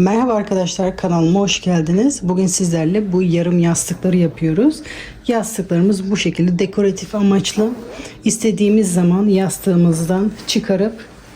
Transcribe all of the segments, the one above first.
Merhaba arkadaşlar, kanalıma hoş geldiniz. Bugün sizlerle bu yarım yastıkları yapıyoruz. Yastıklarımız bu şekilde dekoratif amaçlı. İstediğimiz zaman yastığımızdan çıkarıp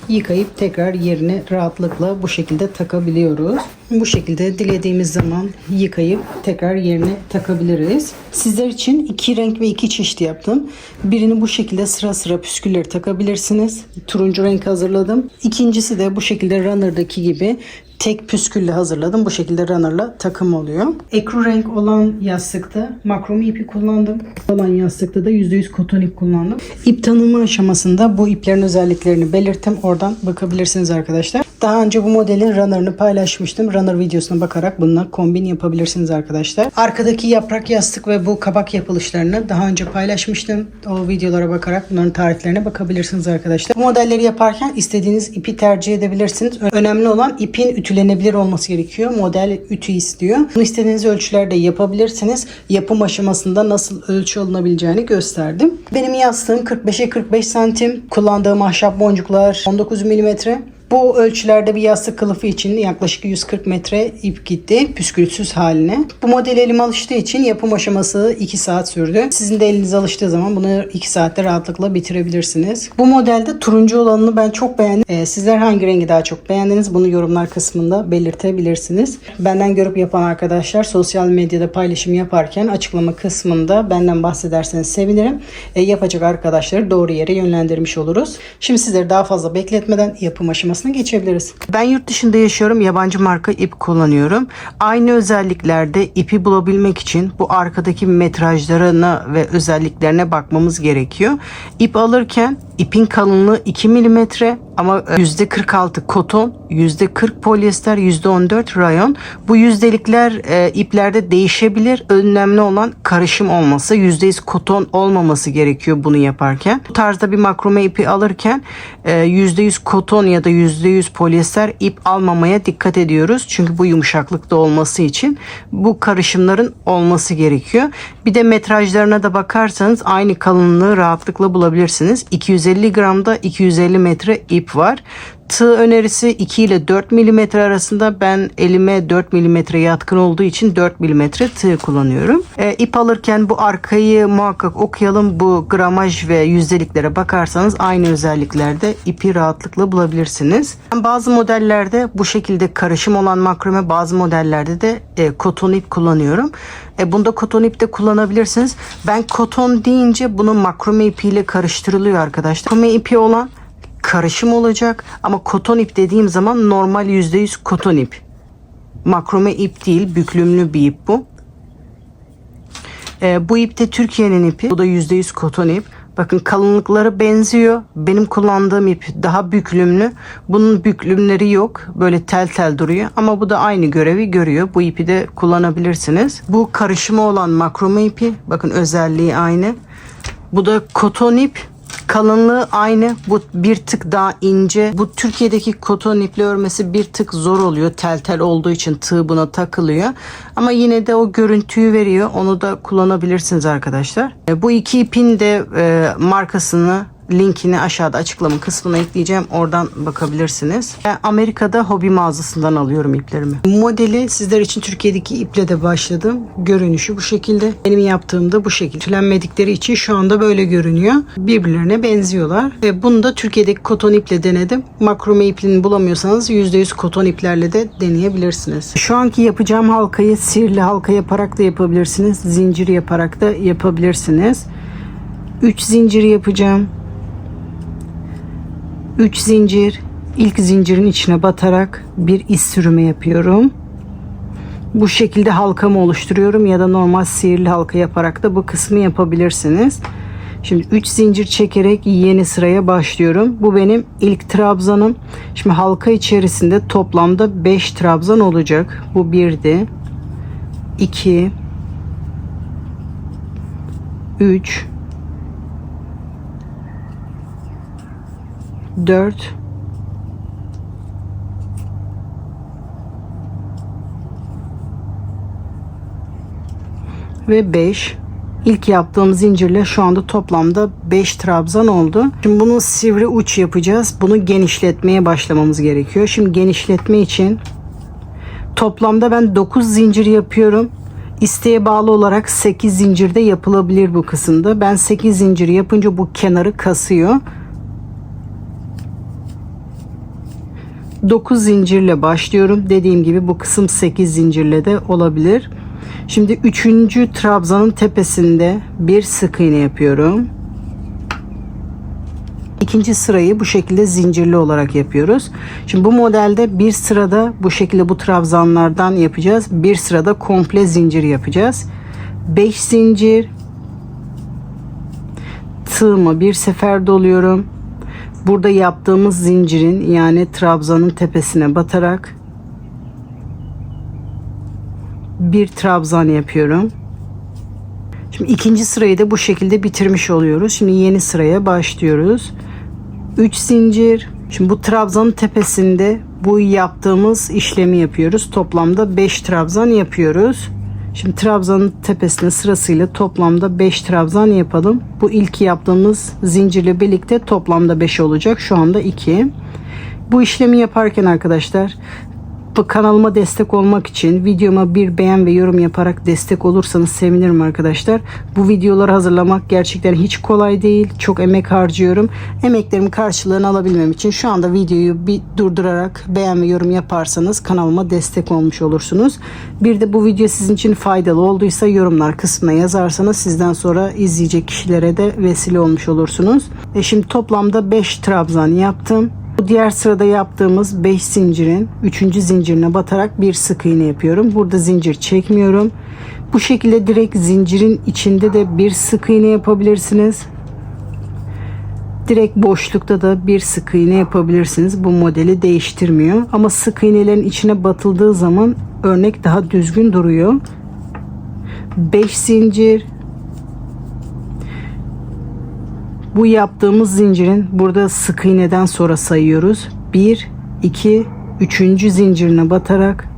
yıkayıp tekrar yerine rahatlıkla bu şekilde takabiliyoruz. Bu şekilde dilediğimiz zaman yıkayıp tekrar yerine takabiliriz. Sizler için iki renk ve iki çeşit yaptım. Birini bu şekilde sıra sıra püskülleri takabilirsiniz. Turuncu renk hazırladım. İkincisi de bu şekilde runner'daki gibi tek püskülle hazırladım. Bu şekilde runner'la takım oluyor. Ekru renk olan yastıkta makrome ipi kullandım. Olan yastıkta da %100 koton ip kullandım. İp tanıma aşamasında bu iplerin özelliklerini belirttim. Oradan bakabilirsiniz arkadaşlar. Daha önce bu modelin runner'ını paylaşmıştım. Runner videosuna bakarak bununla kombin yapabilirsiniz arkadaşlar. Arkadaki yaprak yastık ve bu kabak yapılışlarını daha önce paylaşmıştım. O videolara bakarak bunların tariflerine bakabilirsiniz arkadaşlar. Bu modelleri yaparken istediğiniz ipi tercih edebilirsiniz. Önemli olan ipin ütülenebilir olması gerekiyor. Model ütü istiyor. Bunu istediğiniz ölçülerde yapabilirsiniz. Yapım aşamasında nasıl ölçü alınabileceğini gösterdim. Benim yastığım 45'e 45 santim. Kullandığım ahşap boncuklar 19 milimetre. Bu ölçülerde bir yastık kılıfı için yaklaşık 140 metre ip gitti püskülsüz haline. Bu model elime alıştığı için yapım aşaması 2 saat sürdü. Sizin de eliniz alıştığı zaman bunu 2 saatte rahatlıkla bitirebilirsiniz. Bu modelde turuncu olanını ben çok beğendim. Sizler hangi rengi daha çok beğendiniz? Bunu yorumlar kısmında belirtebilirsiniz. Benden görüp yapan arkadaşlar sosyal medyada paylaşım yaparken açıklama kısmında benden bahsederseniz sevinirim. Yapacak arkadaşları doğru yere yönlendirmiş oluruz. Şimdi sizleri daha fazla bekletmeden yapım aşamasına geçebiliriz. Ben yurt dışında yaşıyorum. Yabancı marka ip kullanıyorum. Aynı özelliklerde ipi bulabilmek için bu arkadaki metrajlarına ve özelliklerine bakmamız gerekiyor. İp alırken ipin kalınlığı 2 milimetre ama %46 koton, %40 polyester, %14 rayon. Bu yüzdelikler iplerde değişebilir. Önemli olan karışım olması. %100 koton olmaması gerekiyor bunu yaparken. Bu tarzda bir makrome ipi alırken %100 koton ya da %100 polyester ip almamaya dikkat ediyoruz. Çünkü bu yumuşaklıkta olması için bu karışımların olması gerekiyor. Bir de metrajlarına da bakarsanız aynı kalınlığı rahatlıkla bulabilirsiniz. 250 gramda 250 metre ip var. Tığ önerisi 2 ile 4 mm arasında. Ben elime 4 mm yatkın olduğu için 4 mm tığ kullanıyorum. İp alırken bu arkayı muhakkak okuyalım. Bu gramaj ve yüzdeliklere bakarsanız aynı özelliklerde ipi rahatlıkla bulabilirsiniz. Ben bazı modellerde bu şekilde karışım olan makrome, bazı modellerde de koton ip kullanıyorum. Bunda koton ip de kullanabilirsiniz. Ben koton deyince bunu makrome ipiyle karıştırılıyor arkadaşlar. Makrome ipi olan karışım olacak ama koton ip dediğim zaman normal %100 koton ip. Makrome ip değil, büklümlü bir ip bu. Bu ip de Türkiye'nin ipi. Bu da %100 koton ip. Bakın kalınlıkları benziyor. Benim kullandığım ip daha büklümlü. Bunun büklümleri yok. Böyle tel tel duruyor. Ama bu da aynı görevi görüyor. Bu ipi de kullanabilirsiniz. Bu karışımı olan makrome ipi. Bakın özelliği aynı. Bu da koton ip. Kalınlığı aynı. Bu bir tık daha ince. Bu Türkiye'deki koton iple örmesi bir tık zor oluyor. Tel tel olduğu için tığ buna takılıyor. Ama yine de o görüntüyü veriyor. Onu da kullanabilirsiniz arkadaşlar. Bu iki ipin de markasını, linkini aşağıda açıklama kısmına ekleyeceğim. Oradan bakabilirsiniz. Ben Amerika'da hobi mağazasından alıyorum iplerimi. Modeli sizler için Türkiye'deki iple de başladım. Görünüşü bu şekilde. Benim yaptığımda bu şekilde. Tülenmedikleri için şu anda böyle görünüyor. Birbirlerine benziyorlar. Ve bunu da Türkiye'deki koton iple denedim. Makrome iplini bulamıyorsanız %100 koton iplerle de deneyebilirsiniz. Şu anki yapacağım halkayı sihirli halka yaparak da yapabilirsiniz. Zincir yaparak da yapabilirsiniz. 3 zincir yapacağım. 3 zincir, ilk zincirin içine batarak bir iz sürümü yapıyorum. Bu şekilde halkamı oluşturuyorum ya da normal sihirli halka yaparak da bu kısmı yapabilirsiniz. Şimdi 3 zincir çekerek yeni sıraya başlıyorum. Bu benim ilk trabzanım. Şimdi halka içerisinde toplamda 5 trabzan olacak. Bu 1'di. 2 3 4 ve 5. İlk yaptığım zincirle şu anda toplamda 5 trabzan oldu. Şimdi bunu sivri uç yapacağız. Bunu genişletmeye başlamamız gerekiyor. Şimdi genişletme için Toplamda ben 9 zincir yapıyorum. İsteğe bağlı olarak 8 zincir de yapılabilir bu kısımda. Ben 8 zincir yapınca bu kenarı kasıyor. 9 zincirle başlıyorum. Dediğim gibi bu kısım 8 zincirle de olabilir. Şimdi 3. trabzanın tepesinde bir sık iğne yapıyorum. İkinci sırayı bu şekilde zincirli olarak yapıyoruz. Şimdi bu modelde bir sırada bu şekilde bu trabzanlardan yapacağız. Bir sırada komple zincir yapacağız. 5 zincir, tığımı bir sefer doluyorum. Burada yaptığımız zincirin yani trabzanın tepesine batarak bir trabzan yapıyorum. Şimdi ikinci sırayı da bu şekilde bitirmiş oluyoruz. Şimdi yeni sıraya başlıyoruz. 3 zincir. Şimdi bu trabzanın tepesinde bu yaptığımız işlemi yapıyoruz. Toplamda 5 trabzan yapıyoruz. Şimdi trabzanın tepesine sırasıyla toplamda 5 trabzan yapalım. Bu ilk yaptığımız zincirle birlikte toplamda 5 olacak. Şu anda 2. Bu işlemi yaparken arkadaşlar, bu kanalıma destek olmak için videoma bir beğen ve yorum yaparak destek olursanız sevinirim arkadaşlar. Bu videoları hazırlamak gerçekten hiç kolay değil. Çok emek harcıyorum. Emeklerimin karşılığını alabilmem için şu anda videoyu bir durdurarak beğen ve yorum yaparsanız kanalıma destek olmuş olursunuz. Bir de bu video sizin için faydalı olduysa yorumlar kısmına yazarsanız sizden sonra izleyecek kişilere de vesile olmuş olursunuz. Şimdi toplamda 5 trabzan yaptım. Bu diğer sırada yaptığımız 5 zincirin 3. zincirine batarak bir sık iğne yapıyorum. Burada zincir çekmiyorum. Bu şekilde direkt zincirin içinde de bir sık iğne yapabilirsiniz. Direkt boşlukta da bir sık iğne yapabilirsiniz. Bu modeli değiştirmiyor. Ama sık iğnelerin içine batıldığı zaman örnek daha düzgün duruyor. 5 zincir. Bu yaptığımız zincirin burada sık iğneden sonra sayıyoruz. 1, 2, 3. zincirine batarak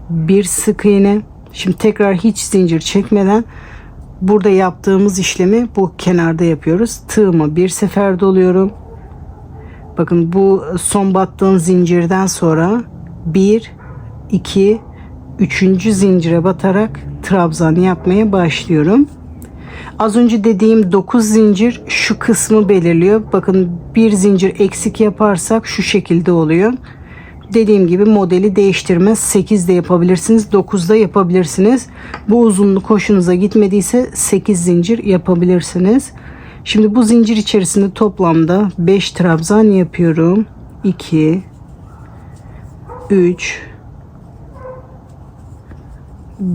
bir sık iğne. Şimdi tekrar hiç zincir çekmeden burada yaptığımız işlemi bu kenarda yapıyoruz. Tığımı bir sefer doluyorum. Bakın bu son battığım zincirden sonra 1, 2, 3. zincire batarak trabzan yapmaya başlıyorum. Az önce dediğim 9 zincir şu kısmı belirliyor. Bakın bir zincir eksik yaparsak şu şekilde oluyor. Dediğim gibi modeli değiştirmez. 8 de yapabilirsiniz, 9 da yapabilirsiniz. Bu uzunluk hoşunuza gitmediyse 8 zincir yapabilirsiniz. Şimdi bu zincir içerisinde toplamda 5 trabzan yapıyorum. 2, 3,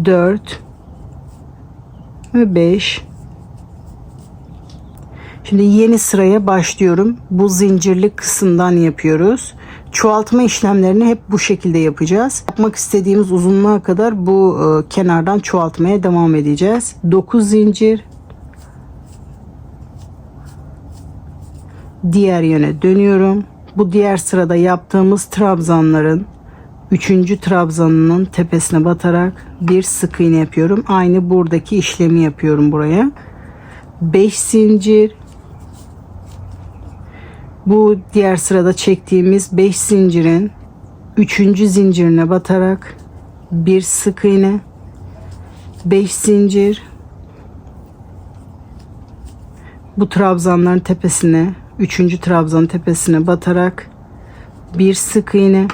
4 ve 5. Şimdi yeni sıraya başlıyorum. Bu zincirli kısımdan yapıyoruz. Çoğaltma işlemlerini hep bu şekilde yapacağız. Yapmak istediğimiz uzunluğa kadar bu kenardan çoğaltmaya devam edeceğiz. 9 zincir. Diğer yöne dönüyorum. Bu diğer sırada yaptığımız trabzanların 3. trabzanının tepesine batarak bir sık iğne yapıyorum. Aynı buradaki işlemi yapıyorum buraya. 5 zincir. Bu diğer sırada çektiğimiz 5 zincirin 3. zincirine batarak bir sık iğne. 5 zincir. Bu trabzanların tepesine 3. trabzanın tepesine batarak bir sık iğne.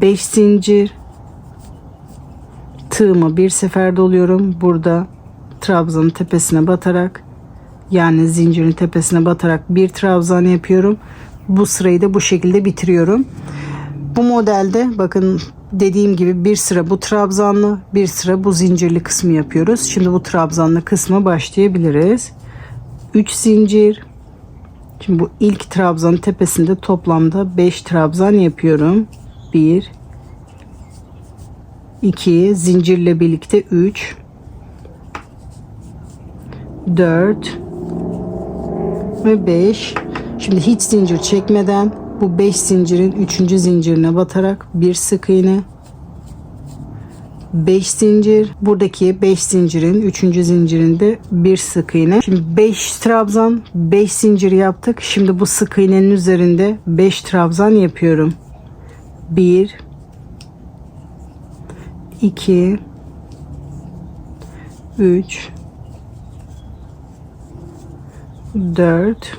5 zincir. Tığımı bir sefer doluyorum. Burada trabzanın tepesine batarak yani zincirin tepesine batarak bir trabzan yapıyorum. Bu sırayı da bu şekilde bitiriyorum. Bu modelde bakın dediğim gibi bir sıra bu trabzanlı, bir sıra bu zincirli kısmı yapıyoruz. Şimdi bu trabzanlı kısma başlayabiliriz. 3 zincir. Şimdi bu ilk trabzanın tepesinde toplamda 5 trabzan yapıyorum. 1, 2, zincirle birlikte 3, 4 ve 5. Şimdi hiç zincir çekmeden bu 5 zincirin 3. zincirine batarak bir sık iğne. 5 zincir. Buradaki 5 zincirin 3. zincirinde bir sık iğne. Şimdi 5 trabzan, 5 zincir yaptık. Şimdi bu sık iğnenin üzerinde 5 trabzan yapıyorum. 1, 2 3 4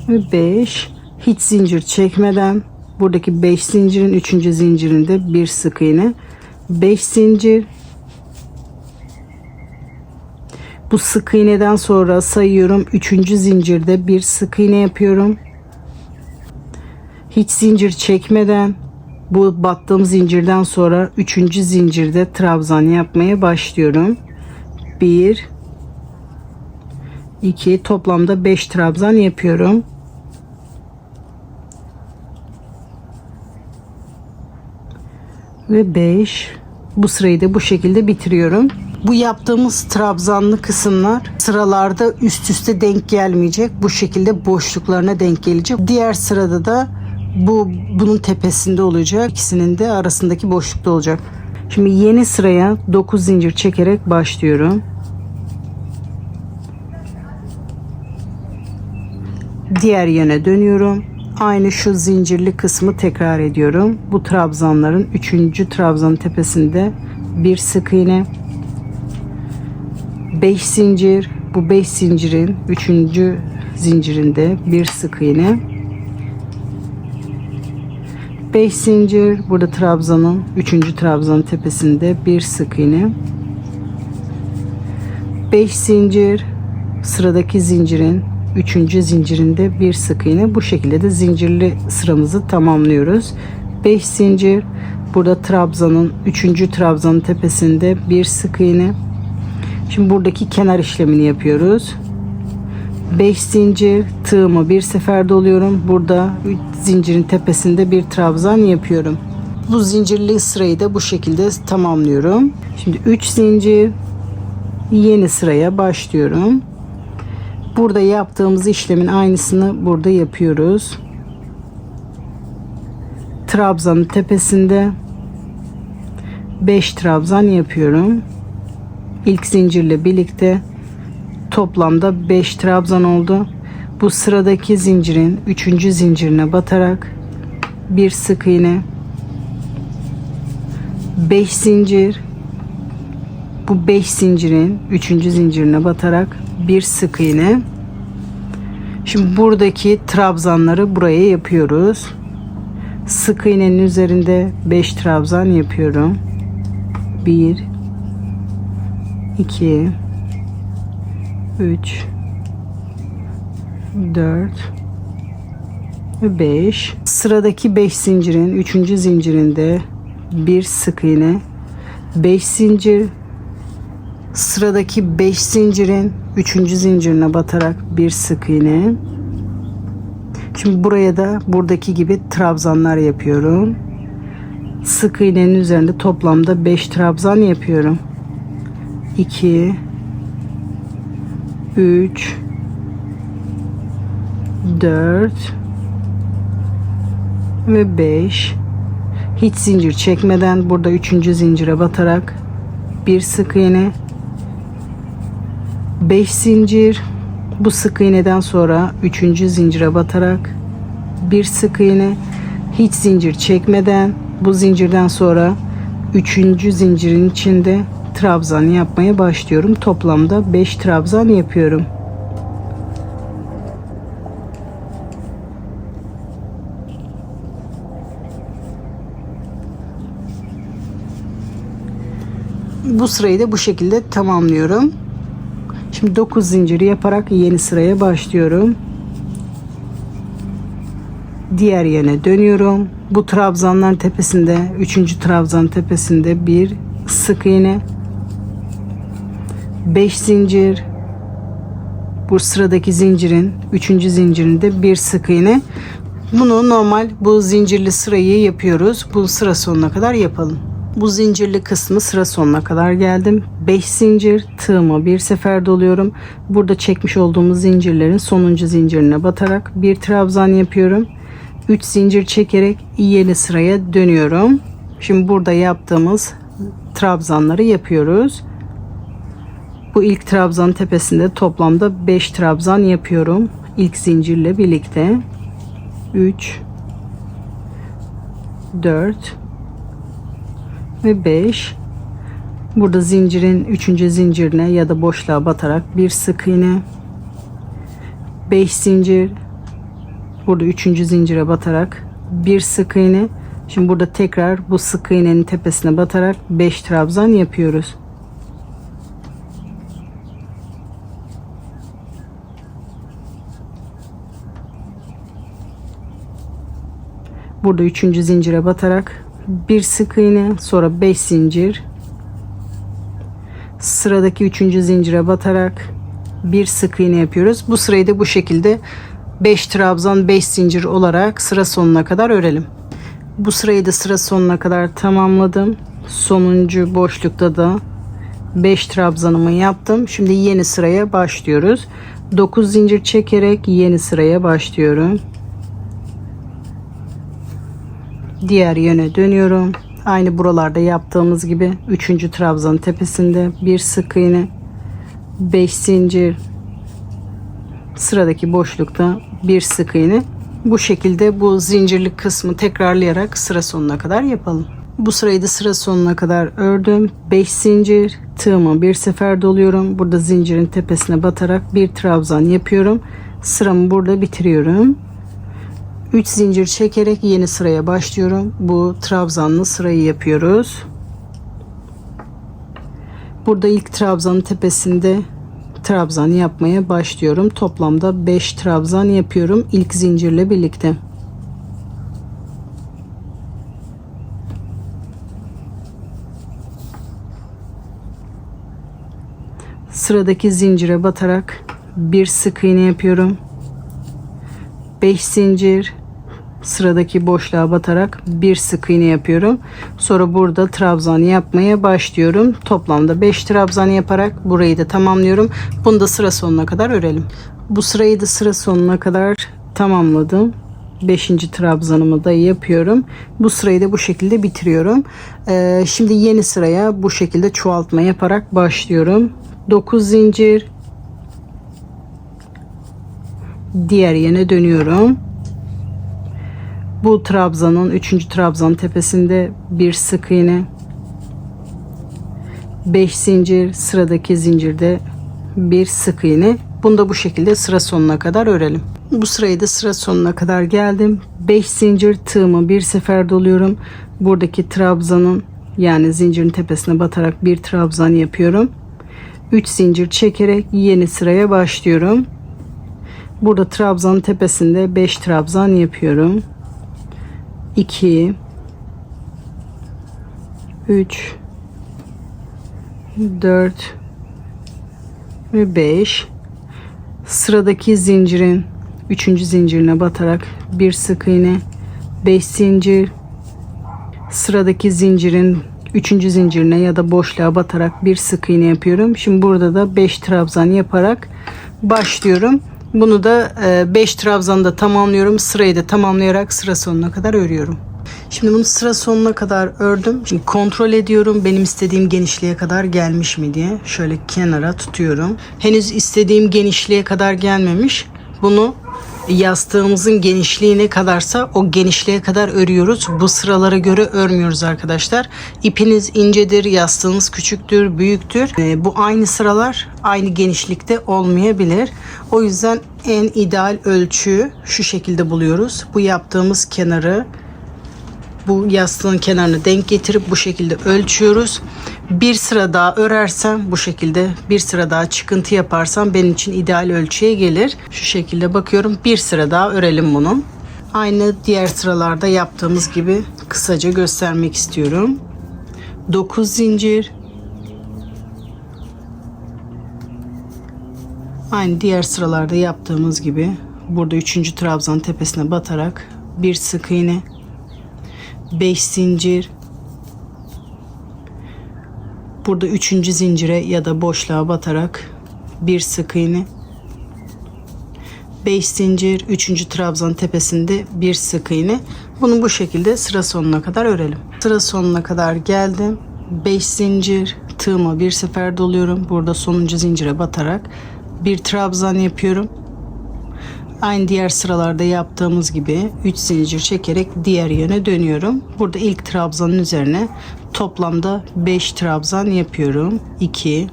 ve 5. Hiç zincir çekmeden buradaki 5 zincirin 3. zincirinde bir sık iğne, 5 zincir. Bu sık iğneden sonra sayıyorum, 3. zincirde bir sık iğne yapıyorum. Hiç zincir çekmeden bu battığım zincirden sonra 3. zincirde trabzan yapmaya başlıyorum. 1 2, toplamda 5 trabzan yapıyorum. Ve 5. Bu sırayı da bu şekilde bitiriyorum. Bu yaptığımız trabzanlı kısımlar sıralarda üst üste denk gelmeyecek. Bu şekilde boşluklarına denk gelecek. Diğer sırada da bunun tepesinde olacak. İkisinin de arasındaki boşlukta olacak. Şimdi yeni sıraya 9 zincir çekerek başlıyorum. Diğer yöne dönüyorum. Aynı şu zincirli kısmı tekrar ediyorum. Bu trabzanların 3. trabzanın tepesinde bir sık iğne, 5 zincir, bu 5 zincirin 3. zincirinde bir sık iğne, 5 zincir, burada trabzanın 3. trabzanın tepesinde bir sık iğne, 5 zincir, sıradaki zincirin 3. zincirinde bir sık iğne. Bu şekilde de zincirli sıramızı tamamlıyoruz. 5 zincir, burada trabzanın 3. trabzanın tepesinde bir sık iğne. Şimdi buradaki kenar işlemini yapıyoruz. 5 zincir, tığımı bir seferde doluyorum. Burada 3 zincirin tepesinde bir trabzan yapıyorum. Bu zincirli sırayı da bu şekilde tamamlıyorum. Şimdi 3 zincir, yeni sıraya başlıyorum. Burada yaptığımız işlemin aynısını burada yapıyoruz. Trabzanın tepesinde 5 trabzan yapıyorum. İlk zincirle birlikte toplamda 5 trabzan oldu. Bu sıradaki zincirin 3. zincirine batarak bir sık iğne, 5 zincir, bu 5 zincirin 3. zincirine batarak bir sık iğne. Şimdi buradaki trabzanları buraya yapıyoruz. Sık iğnenin üzerinde 5 trabzan yapıyorum. 1 2 3 4 ve 5. Sıradaki 5 zincirin 3. zincirinde bir sık iğne, 5 zincir, sıradaki 5 zincirin 3. zincirine batarak bir sık iğne. Şimdi buraya da buradaki gibi trabzanlar yapıyorum. Sık iğnenin üzerinde toplamda 5 trabzan yapıyorum. 2 3 4 ve 5. Hiç zincir çekmeden burada 3. zincire batarak bir sık iğne, 5 zincir, bu sık iğneden sonra 3. zincire batarak bir sık iğne, hiç zincir çekmeden bu zincirden sonra 3. zincirin içinde trabzan yapmaya başlıyorum. Toplamda 5 trabzan yapıyorum. Bu sırayı da bu şekilde tamamlıyorum. Şimdi 9 zinciri yaparak yeni sıraya başlıyorum. Diğer yöne dönüyorum. Bu trabzanların tepesinde 3. trabzan tepesinde bir sık iğne, 5 zincir, bu sıradaki zincirin 3. zincirinde bir sık iğne. Bunu normal bu zincirli sırayı yapıyoruz. Bu sıra sonuna kadar yapalım. Bu zincirli kısmı sıra sonuna kadar geldim. 5 zincir, tığımı bir sefer doluyorum. Burada çekmiş olduğumuz zincirlerin sonuncu zincirine batarak bir trabzan yapıyorum. 3 zincir çekerek yeni sıraya dönüyorum. Şimdi burada yaptığımız trabzanları yapıyoruz. Bu ilk trabzanın tepesinde toplamda 5 trabzan yapıyorum. İlk zincirle birlikte 3 4 ve 5. Burada zincirin 3. zincirine ya da boşluğa batarak bir sık iğne, 5 zincir, burada 3. zincire batarak bir sık iğne. Şimdi burada tekrar bu sık iğnenin tepesine batarak 5 trabzan yapıyoruz. Burada 3. zincire batarak bir sık iğne, sonra 5 zincir, sıradaki 3. zincire batarak bir sık iğne yapıyoruz. Bu sırayı da bu şekilde 5 trabzan 5 zincir olarak sıra sonuna kadar örelim. Bu sırayı da sıra sonuna kadar tamamladım. Sonuncu boşlukta da 5 trabzanımı yaptım. Şimdi yeni sıraya başlıyoruz. 9 zincir çekerek yeni sıraya başlıyorum. Diğer yöne dönüyorum. Aynı buralarda yaptığımız gibi 3. trabzanın tepesinde bir sık iğne, 5 zincir, sıradaki boşlukta bir sık iğne. Bu şekilde bu zincirlik kısmı tekrarlayarak sıra sonuna kadar yapalım. Bu sırayı da sıra sonuna kadar ördüm. 5 zincir, tığımı bir sefer doluyorum. Burada zincirin tepesine batarak bir trabzan yapıyorum. Sıramı burada bitiriyorum. 3 zincir çekerek yeni sıraya başlıyorum. Bu trabzanlı sırayı yapıyoruz. Burada ilk trabzanın tepesinde trabzan yapmaya başlıyorum. Toplamda 5 trabzan yapıyorum ilk zincirle birlikte. Sıradaki zincire batarak bir sık iğne yapıyorum. 5 zincir, sıradaki boşluğa batarak bir sık iğne yapıyorum. Sonra burada trabzan yapmaya başlıyorum. Toplamda 5 trabzan yaparak burayı da tamamlıyorum. Bunu da sıra sonuna kadar örelim. Bu sırayı da sıra sonuna kadar tamamladım. 5. trabzanımı da yapıyorum. Bu sırayı da bu şekilde bitiriyorum. Şimdi yeni sıraya bu şekilde çoğaltma yaparak başlıyorum. 9 zincir, diğer yöne dönüyorum. Bu trabzanın 3. trabzan tepesinde bir sık iğne, 5 zincir, sıradaki zincirde bir sık iğne. Bunu da bu şekilde sıra sonuna kadar örelim. Bu sırayı da sıra sonuna kadar geldim. 5 zincir, tığımı bir sefer doluyorum. Buradaki trabzanın yani zincirin tepesine batarak bir trabzan yapıyorum. 3 zincir çekerek yeni sıraya başlıyorum. Burada trabzanın tepesinde 5 trabzan yapıyorum. 2 3 4 ve 5. Sıradaki zincirin 3. zincirine batarak bir sık iğne, 5 zincir, sıradaki zincirin 3. zincirine ya da boşluğa batarak bir sık iğne yapıyorum. Şimdi burada da 5 trabzan yaparak başlıyorum. Bunu da 5 trabzanda tamamlıyorum. Sırayı da tamamlayarak sıra sonuna kadar örüyorum. Şimdi bunu sıra sonuna kadar ördüm. Şimdi kontrol ediyorum benim istediğim genişliğe kadar gelmiş mi diye. Şöyle kenara tutuyorum. Henüz istediğim genişliğe kadar gelmemiş. Bunu yastığımızın genişliği ne kadarsa o genişliğe kadar örüyoruz. Bu sıralara göre örmüyoruz arkadaşlar. İpiniz incedir, yastığınız küçüktür, büyüktür. Bu aynı sıralar aynı genişlikte olmayabilir. O yüzden en ideal ölçüyü şu şekilde buluyoruz. Bu yaptığımız kenarı bu yastığın kenarını denk getirip bu şekilde ölçüyoruz. Bir sıra daha örersem bu şekilde bir sıra daha çıkıntı yaparsam benim için ideal ölçüye gelir. Şu şekilde bakıyorum. Bir sıra daha örelim bunu. Aynı diğer sıralarda yaptığımız gibi kısaca göstermek istiyorum. 9 zincir. Aynı diğer sıralarda yaptığımız gibi burada 3. trabzan tepesine batarak bir sık iğne, 5 zincir, burada 3. zincire ya da boşluğa batarak bir sık iğne, 5 zincir, 3. trabzan tepesinde bir sık iğne. Bunu bu şekilde sıra sonuna kadar örelim. Sıra sonuna kadar geldim. 5 zincir, tığıma bir sefer doluyorum. Burada sonuncu zincire batarak bir trabzan yapıyorum Aynı diğer sıralarda yaptığımız gibi 3 zincir çekerek diğer yöne dönüyorum. Burada ilk trabzanın üzerine toplamda 5 trabzan yapıyorum. 2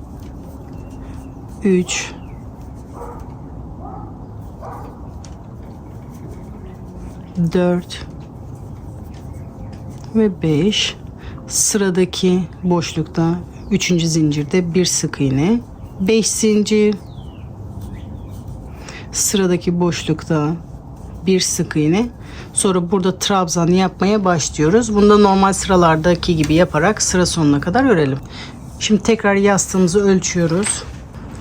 3 4 ve 5. Sıradaki boşlukta 3. zincirde bir sık iğne, 5 zincir. Sıradaki boşlukta bir sık iğne. Sonra burada trabzan yapmaya başlıyoruz. Bunu da normal sıralardaki gibi yaparak sıra sonuna kadar örelim. Şimdi tekrar yastığımızı ölçüyoruz.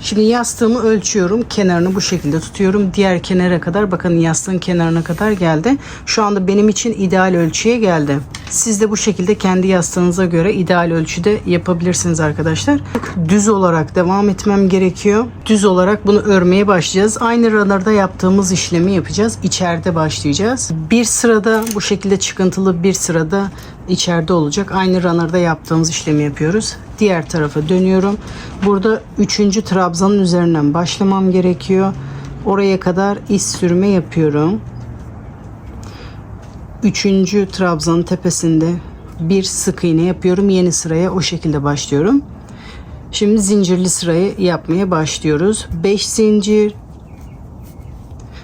Şimdi yastığımı ölçüyorum. Kenarını bu şekilde tutuyorum. Diğer kenara kadar, bakın yastığın kenarına kadar geldi. Şu anda benim için ideal ölçüye geldi. Siz de bu şekilde kendi yastığınıza göre ideal ölçüde yapabilirsiniz arkadaşlar. Düz olarak devam etmem gerekiyor. Düz olarak bunu örmeye başlayacağız. Aynı runner'da yaptığımız işlemi yapacağız. İçeride başlayacağız. Bir sırada bu şekilde çıkıntılı, bir sırada içeride olacak. Aynı runner'da yaptığımız işlemi yapıyoruz. Diğer tarafa dönüyorum. Burada 3. trabzanın üzerinden başlamam gerekiyor. Oraya kadar iz sürme yapıyorum. 3. trabzanın tepesinde bir sık iğne yapıyorum. Yeni sıraya o şekilde başlıyorum. Şimdi zincirli sırayı yapmaya başlıyoruz. 5 zincir.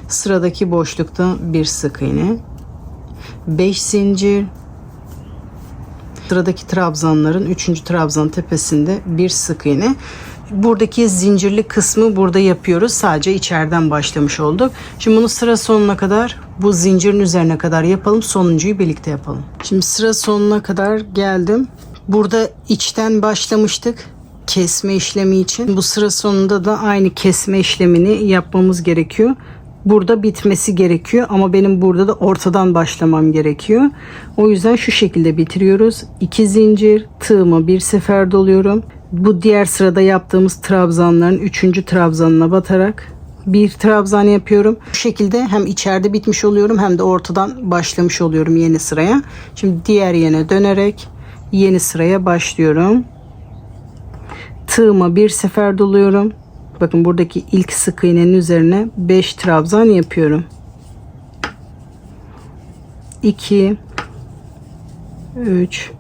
Sıradaki boşlukta bir sık iğne. 5 zincir. Sıradaki trabzanların 3. trabzan tepesinde bir sık iğne. Buradaki zincirli kısmı burada yapıyoruz. Sadece içeriden başlamış olduk. Şimdi bunu sıra sonuna kadar, bu zincirin üzerine kadar yapalım. Sonuncuyu birlikte yapalım. Şimdi sıra sonuna kadar geldim. Burada içten başlamıştık kesme işlemi için. Bu sıra sonunda da aynı kesme işlemini yapmamız gerekiyor. Burada bitmesi gerekiyor ama benim burada da ortadan başlamam gerekiyor. O yüzden şu şekilde bitiriyoruz. 2 zincir, tığımı bir sefer doluyorum. Bu diğer sırada yaptığımız trabzanların 3. trabzanına batarak bir trabzan yapıyorum. Bu şekilde hem içeride bitmiş oluyorum hem de ortadan başlamış oluyorum yeni sıraya. Şimdi diğer yöne dönerek yeni sıraya başlıyorum. Tığıma bir sefer doluyorum. Bakın buradaki ilk sık iğnenin üzerine 5 trabzan yapıyorum. 2 3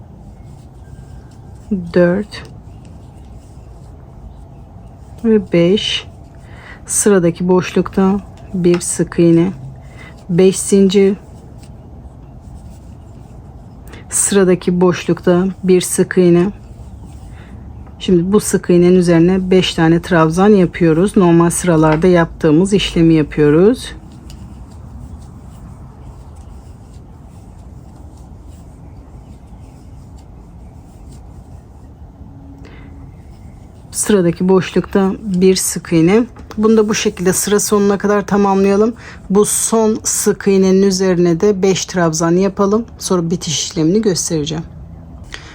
4 ve 5. Sıradaki boşlukta bir sık iğne, 5 zincir. Sıradaki boşlukta bir sık iğne. Şimdi bu sık iğnenin üzerine 5 tane trabzan yapıyoruz. Normal sıralarda yaptığımız işlemi yapıyoruz. Sıradaki boşlukta bir sık iğne. Bunu da bu şekilde sıra sonuna kadar tamamlayalım. Bu son sık iğnenin üzerine de 5 trabzan yapalım. Sonra bitiş işlemini göstereceğim.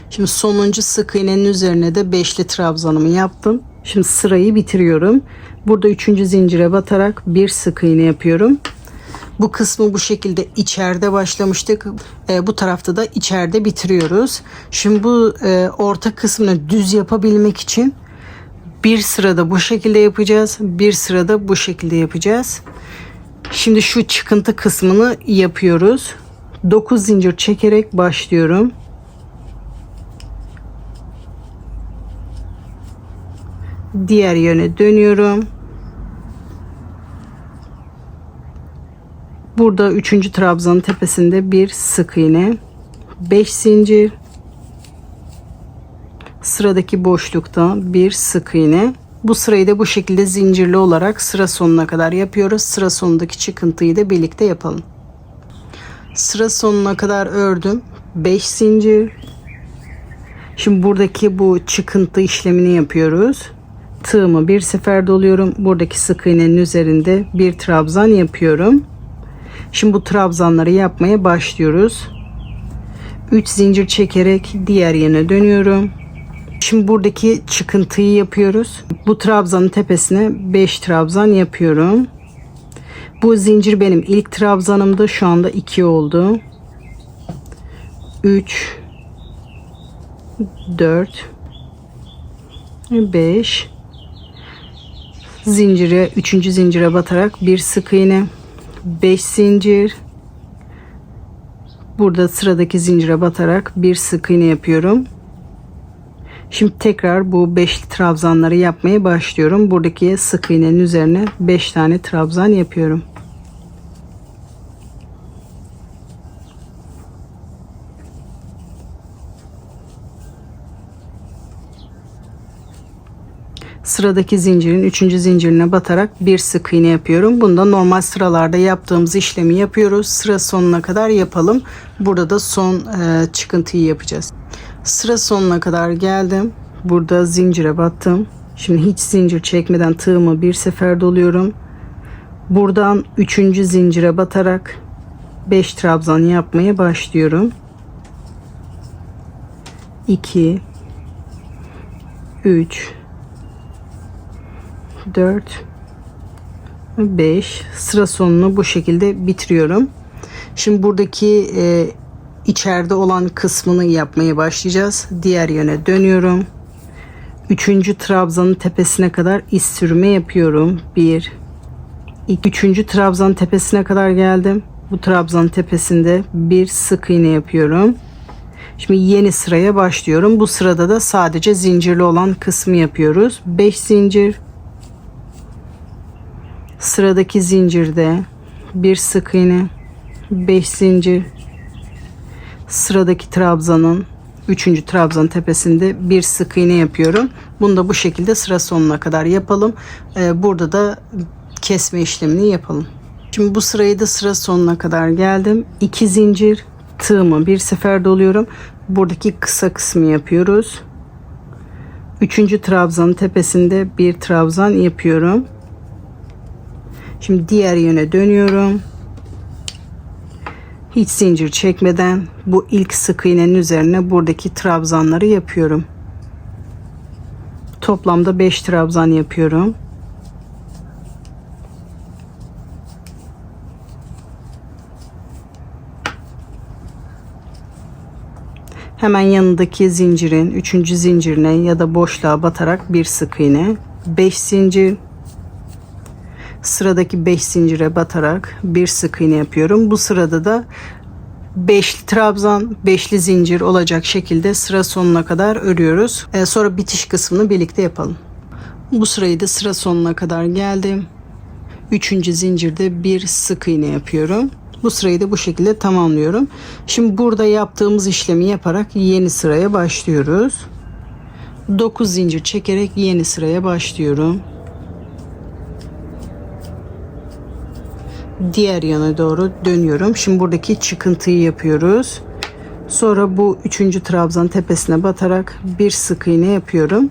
Şimdi sonuncu sık iğnenin üzerine de 5'li trabzanımı yaptım. Şimdi sırayı bitiriyorum. Burada 3. zincire batarak bir sık iğne yapıyorum. Bu kısmı bu şekilde içeride başlamıştık. Bu tarafta da içeride bitiriyoruz. Şimdi bu orta kısmını düz yapabilmek için bir sırada bu şekilde yapacağız. Bir sırada bu şekilde yapacağız. Şimdi şu çıkıntı kısmını yapıyoruz. 9 zincir çekerek başlıyorum. Diğer yöne dönüyorum. Burada 3. trabzanın tepesinde bir sık iğne, 5 zincir. Sıradaki boşlukta bir sık iğne. Bu sırayı da bu şekilde zincirli olarak sıra sonuna kadar yapıyoruz. Sıra sonundaki çıkıntıyı da birlikte yapalım. Sıra sonuna kadar ördüm. 5 zincir. Şimdi buradaki bu çıkıntı işlemini yapıyoruz. Tığımı bir sefer doluyorum. Buradaki sık iğnenin üzerinde bir trabzan yapıyorum. Şimdi bu trabzanları yapmaya başlıyoruz. 3 zincir çekerek diğer yöne dönüyorum. Şimdi buradaki çıkıntıyı yapıyoruz. Bu trabzanın tepesine 5 trabzan yapıyorum. Bu zincir benim ilk trabzanımdı. Şu anda 2 oldu. 3 4 5 zincire, 3. zincire batarak bir sık iğne, 5 zincir. Burada sıradaki zincire batarak bir sık iğne yapıyorum. Şimdi tekrar bu 5'li trabzanları yapmaya başlıyorum. Buradaki sık iğnenin üzerine 5 tane trabzan yapıyorum. Sıradaki zincirin 3. zincirine batarak bir sık iğne yapıyorum. Bunda normal sıralarda yaptığımız işlemi yapıyoruz. Sıra sonuna kadar yapalım. Burada da son çıkıntıyı yapacağız. Sıra sonuna kadar geldim. Burada zincire battım. Şimdi hiç zincir çekmeden tığımı bir sefer doluyorum. Buradan 3. zincire batarak 5 trabzan yapmaya başlıyorum. 2 3 4 5 sıra sonunu bu şekilde bitiriyorum. Şimdi buradaki içeride olan kısmını yapmaya başlayacağız. Diğer yöne dönüyorum. 3. trabzanın tepesine kadar iz sürme yapıyorum. 1 2 3. trabzanın tepesine kadar geldim. Bu trabzanın tepesinde bir sık iğne yapıyorum. Şimdi yeni sıraya başlıyorum. Bu sırada da sadece zincirli olan kısmı yapıyoruz. 5 zincir. Sıradaki zincirde bir sık iğne, 5 zincir. Sıradaki trabzanın 3. trabzanın tepesinde bir sık iğne yapıyorum. Bunu da bu şekilde sıra sonuna kadar yapalım. Burada da kesme işlemini yapalım. Şimdi bu sırayı da sıra sonuna kadar geldim. 2 zincir, tığımı bir sefer doluyorum. Buradaki kısa kısmı yapıyoruz. 3. trabzanın tepesinde bir trabzan yapıyorum. Şimdi diğer yöne dönüyorum. Hiç zincir çekmeden bu ilk sık iğnenin üzerine buradaki trabzanları yapıyorum. Toplamda 5 trabzan yapıyorum. Hemen yanındaki zincirin 3. zincirine ya da boşluğa batarak bir sık iğne, 5 zincir. Sıradaki 5 zincire batarak bir sık iğne yapıyorum. Bu sırada da 5'li trabzan, 5'li zincir olacak şekilde sıra sonuna kadar örüyoruz. Sonra bitiş kısmını birlikte yapalım. Bu sırayı da sıra sonuna kadar geldim. 3. zincirde bir sık iğne yapıyorum. Bu sırayı da bu şekilde tamamlıyorum. Şimdi burada yaptığımız işlemi yaparak yeni sıraya başlıyoruz. 9 zincir çekerek yeni sıraya başlıyorum. Diğer yana doğru dönüyorum. Şimdi buradaki çıkıntıyı yapıyoruz. Sonra bu 3. trabzan tepesine batarak bir sık iğne yapıyorum.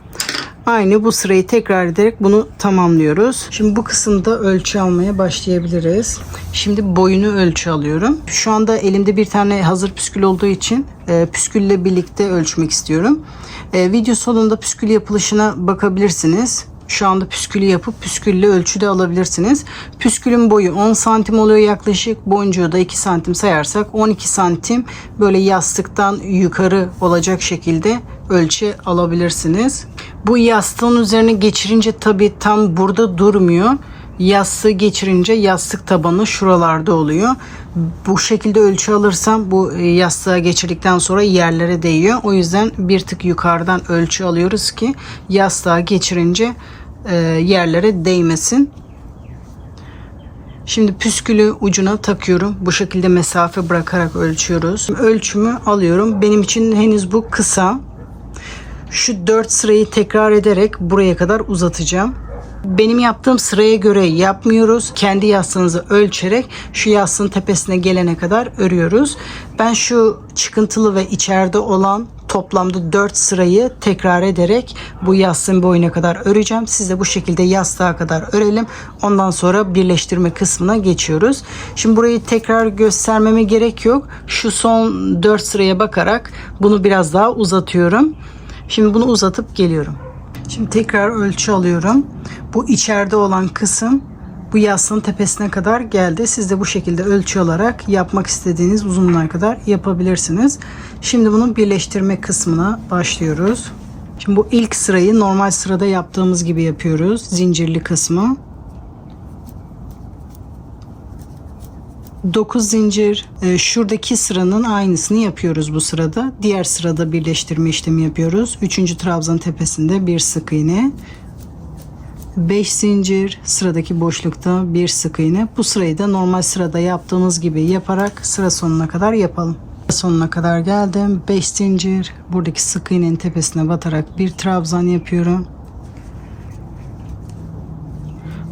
Aynı bu sırayı tekrar ederek bunu tamamlıyoruz. Şimdi bu kısımda ölçü almaya başlayabiliriz. Şimdi boyunu ölçü alıyorum. Şu anda elimde bir tane hazır püskül olduğu için püskülle birlikte ölçmek istiyorum. Video sonunda püskül yapılışına bakabilirsiniz. Şu anda püskülü yapıp püskülle ölçü de alabilirsiniz. Püskülün boyu 10 santim oluyor yaklaşık. Boncuğu da 2 santim sayarsak 12 santim böyle yastıktan yukarı olacak şekilde ölçü alabilirsiniz. Bu yastığın üzerine geçirince tabii tam burada durmuyor. Yastığı geçirince yastık tabanı şuralarda oluyor. Bu şekilde ölçü alırsam bu yastığa geçirdikten sonra yerlere değiyor. O yüzden bir tık yukarıdan ölçü alıyoruz ki yastığa geçirince yerlere değmesin. Şimdi püskülü ucuna takıyorum. Bu şekilde mesafe bırakarak ölçüyoruz. Ölçümü alıyorum. Benim için henüz bu kısa. Şu 4 sırayı tekrar ederek buraya kadar uzatacağım. Benim yaptığım sıraya göre yapmıyoruz. Kendi yastığınızı ölçerek şu yastığın tepesine gelene kadar örüyoruz. Ben şu çıkıntılı ve içeride olan toplamda 4 sırayı tekrar ederek bu yastığın boyuna kadar öreceğim. Siz de bu şekilde yastığa kadar örelim. Ondan sonra birleştirme kısmına geçiyoruz. Şimdi burayı tekrar göstermeme gerek yok. Şu son 4 sıraya bakarak bunu biraz daha uzatıyorum. Şimdi bunu uzatıp geliyorum. Şimdi tekrar ölçü alıyorum. Bu içeride olan kısım bu yastığın tepesine kadar geldi. Siz de bu şekilde ölçü alarak yapmak istediğiniz uzunluğa kadar yapabilirsiniz. Şimdi bunun birleştirme kısmına başlıyoruz. Şimdi bu ilk sırayı normal sırada yaptığımız gibi yapıyoruz. Zincirli kısmı. 9 zincir. Şuradaki sıranın aynısını yapıyoruz bu sırada. Diğer sırada birleştirme işlemi yapıyoruz. 3. trabzanın tepesinde bir sık iğne. 5 zincir, sıradaki boşlukta bir sık iğne. Bu sırayı da normal sırada yaptığımız gibi yaparak sıra sonuna kadar yapalım. Sıra sonuna kadar geldim. 5 zincir, buradaki sık iğnenin tepesine batarak bir trabzan yapıyorum.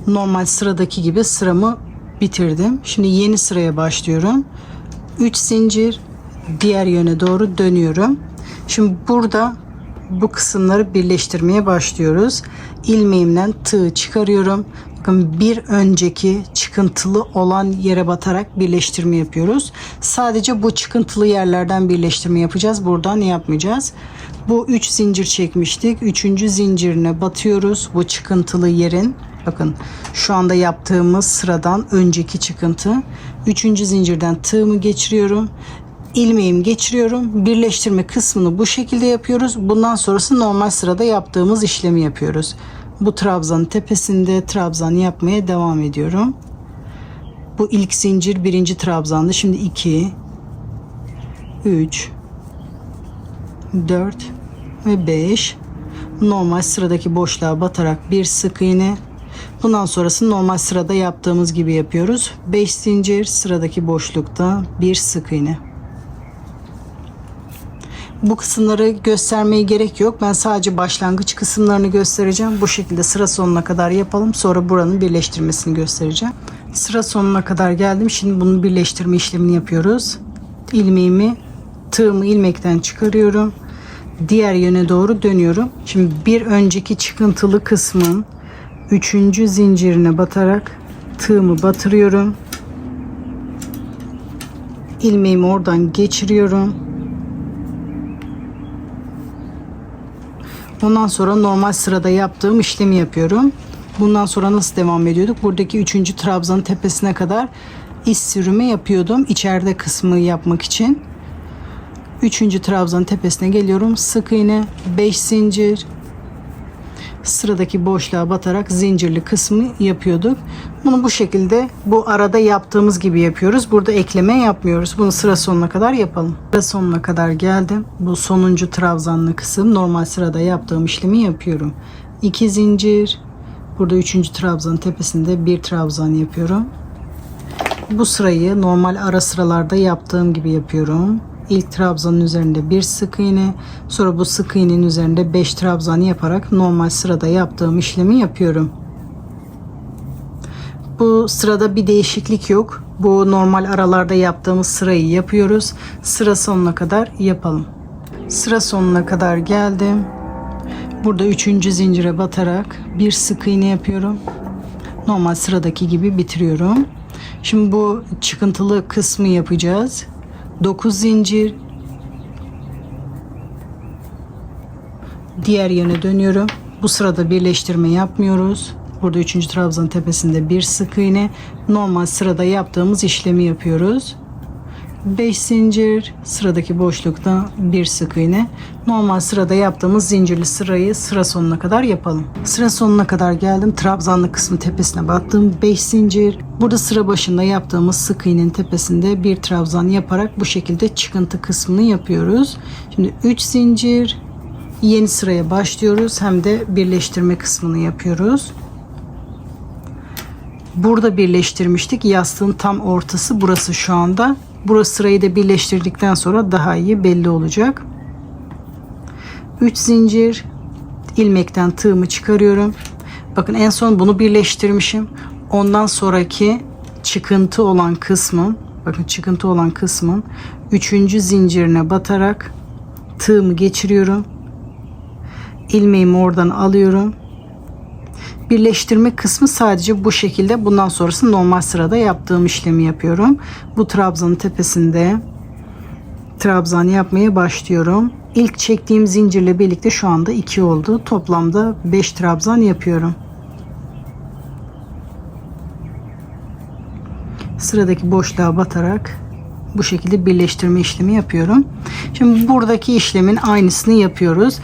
Normal sıradaki gibi sıramı bitirdim. Şimdi yeni sıraya başlıyorum. 3 zincir, diğer yöne doğru dönüyorum. Şimdi burada bu kısımları birleştirmeye başlıyoruz. İlmeğimden tığ çıkarıyorum. Bakın bir önceki çıkıntılı olan yere batarak birleştirme yapıyoruz. Sadece bu çıkıntılı yerlerden birleştirme yapacağız. Buradan yapmayacağız. Bu 3 zincir çekmiştik. 3. zincirine batıyoruz. Bu çıkıntılı yerin. Bakın şu anda yaptığımız sıradan önceki çıkıntı. 3. zincirden tığımı geçiriyorum. İlmeğimi geçiriyorum. Birleştirme kısmını bu şekilde yapıyoruz. Bundan sonrası normal sırada yaptığımız işlemi yapıyoruz. Bu trabzanın tepesinde trabzan yapmaya devam ediyorum. Bu ilk zincir birinci trabzandı. Şimdi 2, 3, 4 ve 5. Normal sıradaki boşluğa batarak bir sık iğne. Bundan sonrası normal sırada yaptığımız gibi yapıyoruz. 5 zincir, sıradaki boşlukta bir sık iğne. Bu kısımları göstermeye gerek yok. Ben sadece başlangıç kısımlarını göstereceğim. Bu şekilde sıra sonuna kadar yapalım. Sonra buranın birleştirmesini göstereceğim. Sıra sonuna kadar geldim. Şimdi bunun birleştirme işlemini yapıyoruz. İlmeğimi, tığımı ilmekten çıkarıyorum. Diğer yöne doğru dönüyorum. Şimdi bir önceki çıkıntılı kısmın 3. zincirine batarak tığımı batırıyorum. İlmeğimi oradan geçiriyorum. Ondan sonra normal sırada yaptığım işlemi yapıyorum. Bundan sonra nasıl devam ediyorduk? Buradaki 3. trabzanın tepesine kadar iz sürümü yapıyordum. İçeride kısmı yapmak için. 3. trabzanın tepesine geliyorum. Sık iğne, 5 zincir. Sıradaki boşluğa batarak zincirli kısmı yapıyorduk. Bunu bu şekilde bu arada yaptığımız gibi yapıyoruz. Burada ekleme yapmıyoruz. Bunu sıra sonuna kadar yapalım. Sıra sonuna kadar geldim. Bu sonuncu trabzanlı kısım normal sırada yaptığım işlemi yapıyorum. 2 zincir. Burada 3. trabzanın tepesinde bir trabzan yapıyorum. Bu sırayı normal ara sıralarda yaptığım gibi yapıyorum. İlk trabzanın üzerinde bir sık iğne, sonra bu sık iğnenin üzerinde 5 trabzan yaparak normal sırada yaptığım işlemi yapıyorum. Bu sırada bir değişiklik yok. Bu normal aralarda yaptığımız sırayı yapıyoruz. Sıra sonuna kadar yapalım. Sıra sonuna kadar geldim. Burada 3. zincire batarak bir sık iğne yapıyorum. Normal sıradaki gibi bitiriyorum. Şimdi bu çıkıntılı kısmı yapacağız. 9 zincir, diğer yöne dönüyorum. Bu sırada birleştirme yapmıyoruz. Burada 3. trabzanın tepesinde bir sık iğne. Normal sırada yaptığımız işlemi yapıyoruz. 5 zincir, sıradaki boşlukta bir sık iğne. Normal sırada yaptığımız zincirli sırayı sıra sonuna kadar yapalım. Sıra sonuna kadar geldim. Trabzanlı kısmı tepesine battım. 5 zincir. Burada sıra başında yaptığımız sık iğnenin tepesinde bir trabzan yaparak bu şekilde çıkıntı kısmını yapıyoruz. Şimdi 3 zincir. Yeni sıraya başlıyoruz. Hem de birleştirme kısmını yapıyoruz. Burada birleştirmiştik. Yastığın tam ortası burası şu anda. Burası sırayı da birleştirdikten sonra daha iyi belli olacak. 3 zincir, ilmekten tığımı çıkarıyorum. Bakın en son bunu birleştirmişim. Ondan sonraki çıkıntı olan kısmın, bakın çıkıntı olan kısmın 3. zincirine batarak tığımı geçiriyorum. İlmeğimi oradan alıyorum. Birleştirme kısmı sadece bu şekilde. Bundan sonrası normal sırada yaptığım işlemi yapıyorum. Bu trabzanın tepesinde trabzan yapmaya başlıyorum. İlk çektiğim zincirle birlikte şu anda 2 oldu. Toplamda 5 trabzan yapıyorum. Sıradaki boşluğa batarak Bu şekilde birleştirme işlemi yapıyorum. Şimdi buradaki işlemin aynısını yapıyoruz.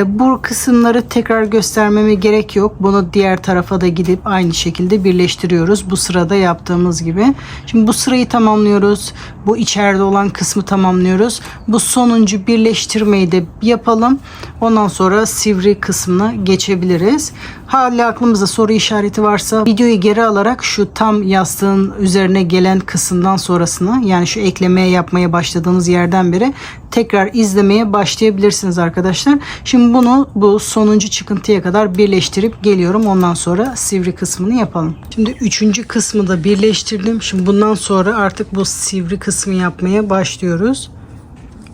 Bu kısımları tekrar göstermeme gerek yok. Bunu diğer tarafa da gidip aynı şekilde birleştiriyoruz. Bu sırada yaptığımız gibi. Şimdi bu sırayı tamamlıyoruz. Bu içeride olan kısmı tamamlıyoruz. Bu sonuncu birleştirmeyi de yapalım. Ondan sonra sivri kısmına geçebiliriz. Hala aklımızda soru işareti varsa videoyu geri alarak şu tam yastığın üzerine gelen kısımdan sonrasını, yani şu eklemeye yapmaya başladığımız yerden beri tekrar izlemeye başlayabilirsiniz arkadaşlar. Şimdi bunu bu sonuncu çıkıntıya kadar birleştirip geliyorum. Ondan sonra sivri kısmını yapalım. Şimdi üçüncü kısmı da birleştirdim. Şimdi bundan sonra artık bu sivri kısmı yapmaya başlıyoruz.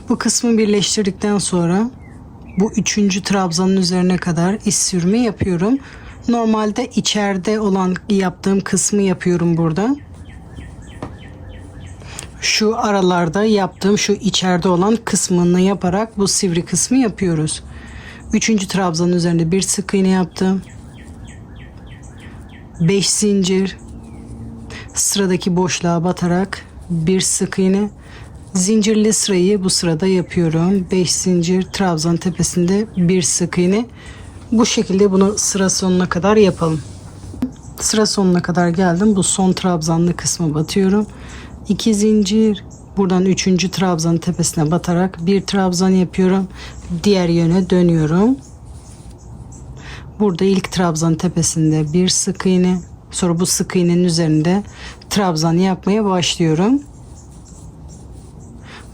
Bu kısmı birleştirdikten sonra bu üçüncü trabzanın üzerine kadar iç sürme yapıyorum. Normalde içeride olan yaptığım kısmı yapıyorum burada. Şu aralarda yaptığım şu içeride olan kısmını yaparak bu sivri kısmı yapıyoruz. Üçüncü trabzanın üzerinde bir sık iğne yaptım. 5 zincir. Sıradaki boşluğa batarak bir sık iğne. Zincirli sırayı bu sırada yapıyorum. 5 zincir, trabzanın tepesinde bir sık iğne. Bu şekilde bunu sıra sonuna kadar yapalım. Sıra sonuna kadar geldim. Bu son trabzanlı kısmı batıyorum. 2 zincir. Buradan 3. trabzanın tepesine batarak bir trabzan yapıyorum. Diğer yöne dönüyorum. Burada ilk trabzanın tepesinde bir sık iğne. Sonra bu sık iğnenin üzerinde trabzan yapmaya başlıyorum.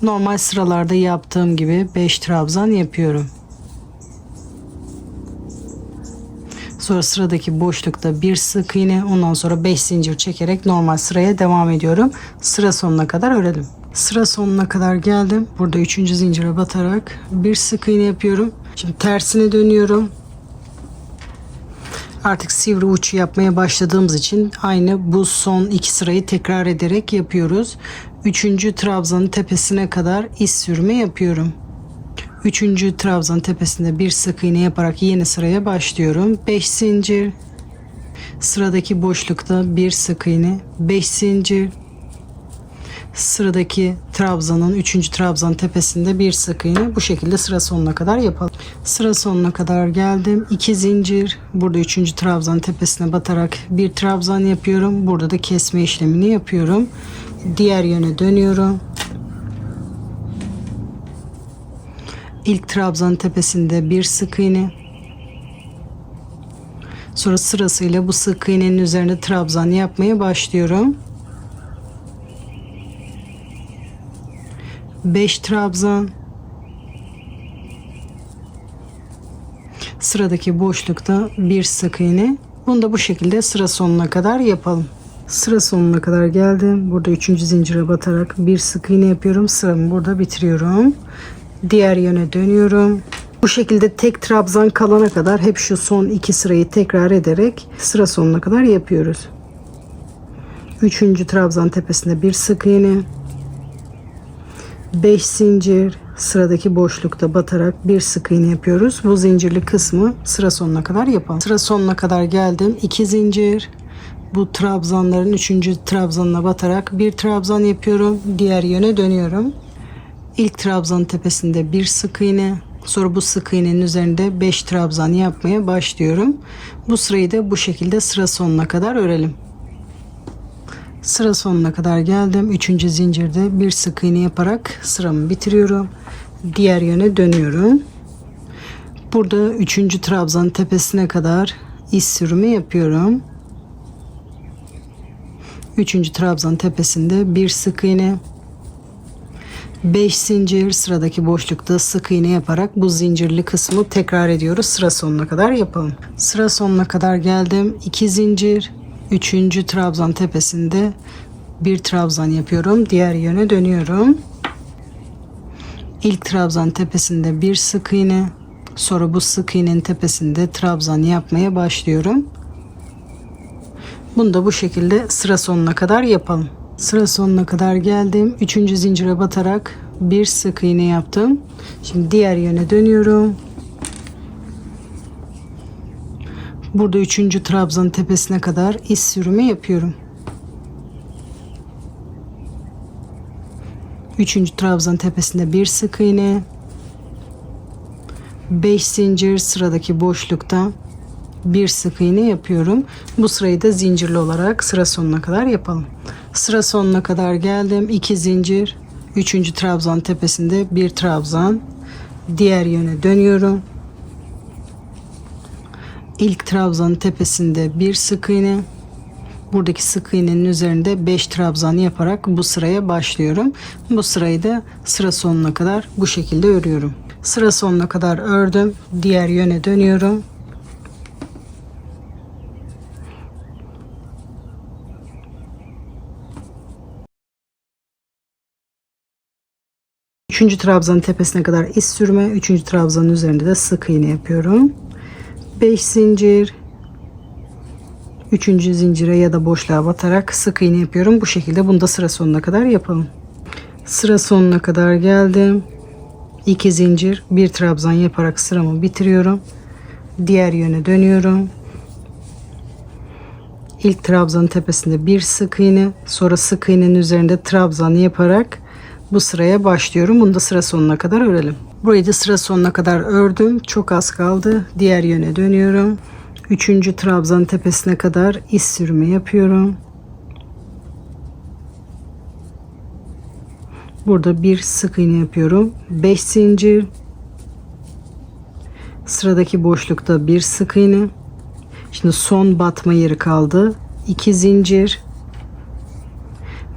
Normal sıralarda yaptığım gibi 5 trabzan yapıyorum. Sonra sıradaki boşlukta bir sık iğne, ondan sonra 5 zincir çekerek normal sıraya devam ediyorum. Sıra sonuna kadar örelim. Sıra sonuna kadar geldim. Burada 3. zincire batarak bir sık iğne yapıyorum. Şimdi tersine dönüyorum. Artık sivri uç yapmaya başladığımız için aynı bu son 2 sırayı tekrar ederek yapıyoruz. 3. trabzanın tepesine kadar iz sürme yapıyorum. 3. trabzanın tepesinde bir sık iğne yaparak yeni sıraya başlıyorum. 5 zincir. Sıradaki boşlukta bir sık iğne, 5 zincir. Sıradaki trabzanın 3. trabzanın tepesinde bir sık iğne. Bu şekilde sıra sonuna kadar yapalım. Sıra sonuna kadar geldim. 2 zincir. Burada 3. trabzanın tepesine batarak bir trabzan yapıyorum. Burada da kesme işlemini yapıyorum. Diğer yöne dönüyorum. İlk trabzanın tepesinde bir sık iğne. Sonra sırasıyla bu sık iğnenin üzerine trabzan yapmaya başlıyorum. 5 trabzan. Sıradaki boşlukta bir sık iğne. Bunu da bu şekilde sıra sonuna kadar yapalım. Sıra sonuna kadar geldim. Burada 3. zincire batarak bir sık iğne yapıyorum. Sıramı burada bitiriyorum. Diğer yöne dönüyorum. Bu şekilde tek trabzan kalana kadar hep şu son 2 sırayı tekrar ederek sıra sonuna kadar yapıyoruz. 3. trabzan tepesinde bir sık iğne. 5 zincir. Sıradaki boşlukta batarak bir sık iğne yapıyoruz. Bu zincirli kısmı sıra sonuna kadar yapalım. Sıra sonuna kadar geldim. 2 zincir. Bu trabzanların 3. trabzanına batarak bir trabzan yapıyorum. Diğer yöne dönüyorum. İlk trabzanın tepesinde bir sık iğne. Sonra bu sık iğnenin üzerinde 5 trabzan yapmaya başlıyorum. Bu sırayı da bu şekilde sıra sonuna kadar örelim. Sıra sonuna kadar geldim. 3. zincirde bir sık iğne yaparak sıramı bitiriyorum. Diğer yöne dönüyorum. Burada 3. trabzanın tepesine kadar iz sürümü yapıyorum. 3. trabzanın tepesinde bir sık iğne. 5 zincir, sıradaki boşlukta sık iğne yaparak bu zincirli kısmı tekrar ediyoruz. Sıra sonuna kadar yapalım. Sıra sonuna kadar geldim. 2 zincir, 3. trabzan tepesinde bir trabzan yapıyorum. Diğer yöne dönüyorum. İlk trabzan tepesinde bir sık iğne. Sonra bu sık iğnenin tepesinde trabzan yapmaya başlıyorum. Bunu da bu şekilde sıra sonuna kadar yapalım. Sıra sonuna kadar geldim. 3. zincire batarak bir sık iğne yaptım. Şimdi diğer yöne dönüyorum. Burada 3. trabzanın tepesine kadar iz sürümü yapıyorum. Üçüncü trabzan tepesinde bir sık iğne, 5 zincir, sıradaki boşlukta bir sık iğne yapıyorum. Bu sırayı da zincirli olarak sıra sonuna kadar yapalım. Sıra sonuna kadar geldim. 2 zincir, üçüncü trabzan tepesinde bir trabzan, diğer yöne dönüyorum. İlk trabzanın tepesinde bir sık iğne, buradaki sık iğnenin üzerinde 5 trabzan yaparak bu sıraya başlıyorum. Bu sırayı da sıra sonuna kadar bu şekilde örüyorum. Sıra sonuna kadar ördüm. Diğer yöne dönüyorum. Üçüncü trabzanın tepesine kadar iz sürme. Üçüncü trabzanın üzerinde de sık iğne yapıyorum. 5 zincir. Üçüncü zincire ya da boşluğa batarak sık iğne yapıyorum. Bu şekilde bunu da sıra sonuna kadar yapalım. Sıra sonuna kadar geldim. 2 zincir, bir trabzan yaparak sıramı bitiriyorum. Diğer yöne dönüyorum. İlk trabzanın tepesinde bir sık iğne, sonra sık iğnenin üzerinde trabzan yaparak bu sıraya başlıyorum. Bunu da sıra sonuna kadar örelim. Burayı da sıra sonuna kadar ördüm. Çok az kaldı. Diğer yöne dönüyorum. Üçüncü trabzanın tepesine kadar iz sürme yapıyorum. Burada bir sık iğne yapıyorum. 5 zincir. Sıradaki boşlukta bir sık iğne. Şimdi son batma yeri kaldı. 2 zincir.